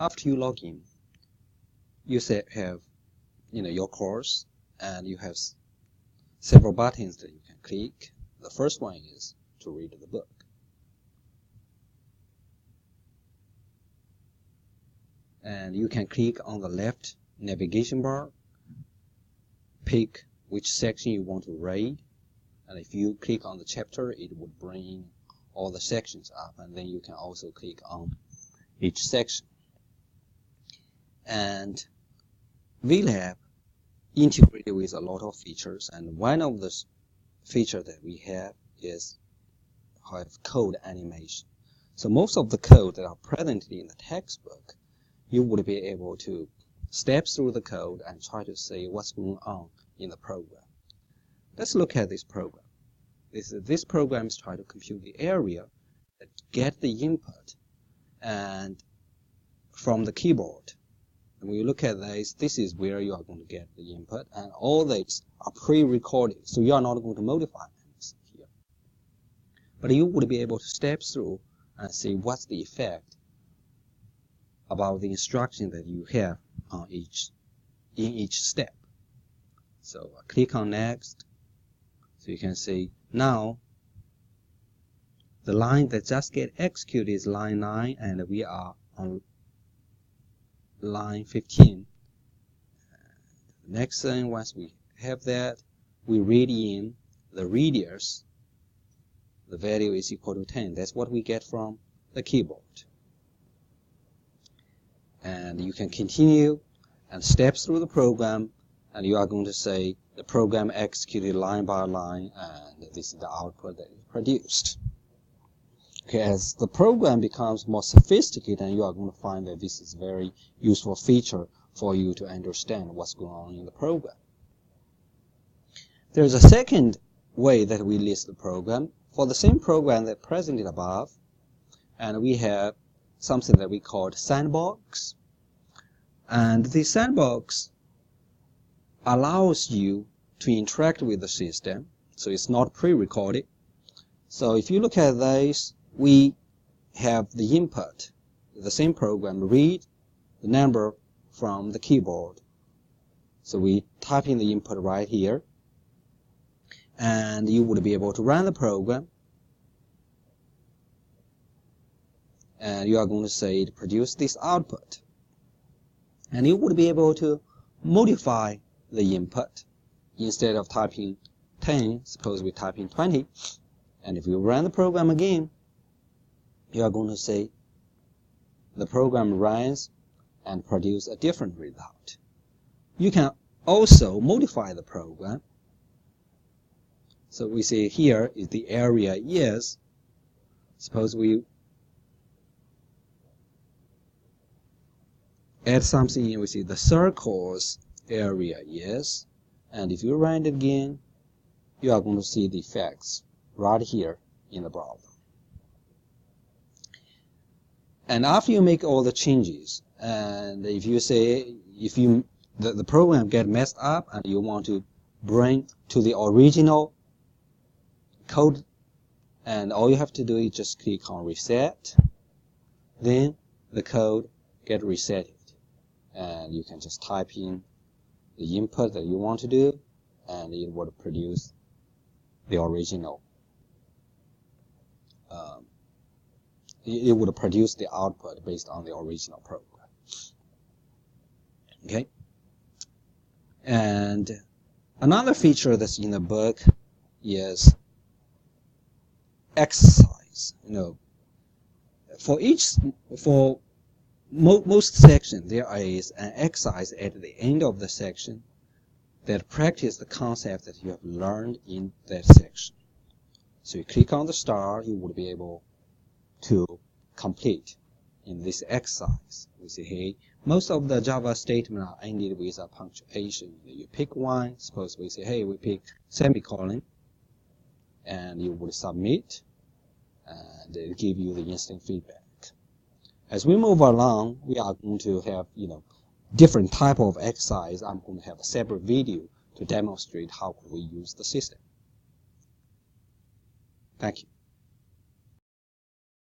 after you log in, you have your course, and you have several buttons that you can click. The first one is to read the book. And you can click on the left navigation bar, pick which section you want to read, and if you click on the chapter, it would bring all the sections up, and then you can also click on each section. And VLab integrated with a lot of features, and one of the features that we have is code animation. So most of the code that are presently in the textbook, you would be able to step through the code and try to see what's going on in the program. Let's look at this program. This program is trying to compute the area that get the input and from the keyboard. And when you look at this is where you are going to get the input, and all these are pre-recorded, so you are not going to modify anything here. But you would be able to step through and see what's the effect about the instruction that you have on in each step. So click on next, so you can see now the line that just get executed is line 9, and we are on line 15. The next thing, once we have that, we read in the radius. The value is equal to 10. That's what we get from the keyboard. And you can continue and step through the program, and you are going to say the program executed line by line, and this is the output that is produced. Okay, as the program becomes more sophisticated, and you are going to find that this is a very useful feature for you to understand what's going on in the program. There's a second way that we list the program for the same program that presented above, and we have something that we call sandbox. And the sandbox allows you to interact with the system, so it's not pre-recorded. So if you look at this, we have the input, the same program, read the number from the keyboard. So we type in the input right here, and you would be able to run the program, and you are going to say to produce this output. And you would be able to modify the input. Instead of typing 10, suppose we type in 20, and if you run the program again, you are going to say the program runs and produce a different result. You can also modify the program. So we see here is the area is, suppose we add something in, we see the circles area is, and if you run it again, you are going to see the effects right here in the browser. And after you make all the changes, and if you say, the program get messed up and you want to bring to the original code, and all you have to do is just click on reset, then the code get resetted, and you can just type in the input that you want to do, and it will produce the original. It would produce the output based on the original program. Okay. And another feature that's in the book is exercise. For most sections, there is an exercise at the end of the section that practice the concept that you have learned in that section. So you click on the star, you would be able to complete in this exercise. We say, hey, most of the Java statements are ended with a punctuation. You pick one, suppose we say, hey, we pick semicolon, and you would submit, and it give you the instant feedback. As we move along, we are going to have, different type of exercise. I'm going to have a separate video to demonstrate how we use the system. Thank you.